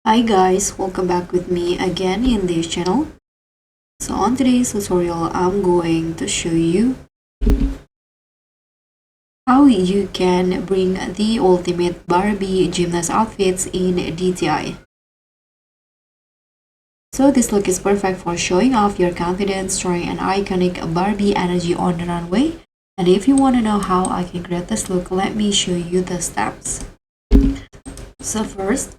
Hi guys, welcome back with me again in this channel. So on today's tutorial, I'm going to show you how you can bring the ultimate Barbie gymnast outfits in DTI. So this look is perfect for showing off your confidence, showing an iconic Barbie energy on the runway. And if you want to know how I can create this look, let me show you the steps. So first,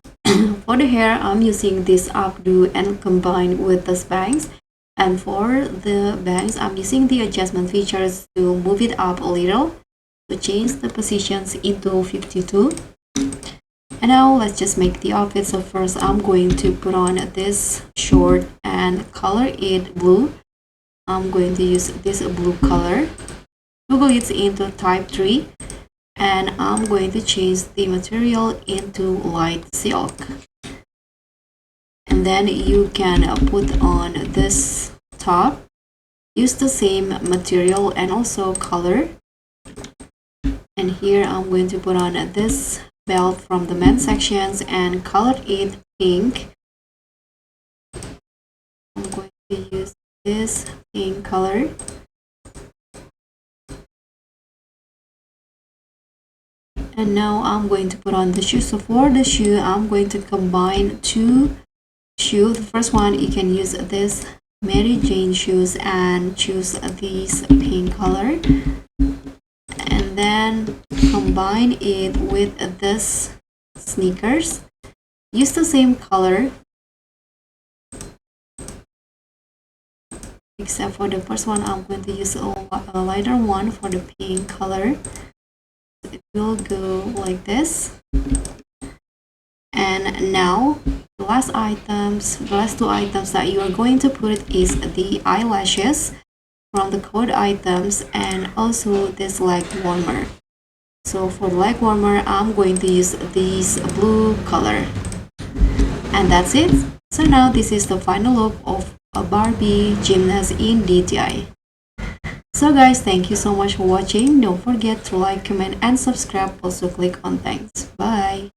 for the hair, I'm using this updo and combined with the bangs. And for the bangs, I'm using the adjustment features to move it up a little to change the positions into 52. And now let's just make the outfit. So first, I'm going to put on this short and color it blue. I'm going to use this blue color. Google it into type 3. And I'm going to change the material into light silk. And then you can put on this top. Use the same material and also color. And here I'm going to put on this belt from the men's sections and color it pink. I'm going to use this pink color. And now I'm going to put on the shoe. So for the shoe, I'm going to combine two shoes. The first one, you can use this Mary Jane shoes and choose this pink color. And then combine it with this sneakers. Use the same color. Except for the first one, I'm going to use a lighter one for the pink color. It will go like this. And now the last two items that you are going to put is the eyelashes from the code items and also this leg warmer. So for the leg warmer, I'm going to use this blue color. And that's it. So now this is the final look of a Barbie gymnast in DTI. So guys, thank you so much for watching. Don't forget to like, comment, and subscribe. Also click on thanks. Bye.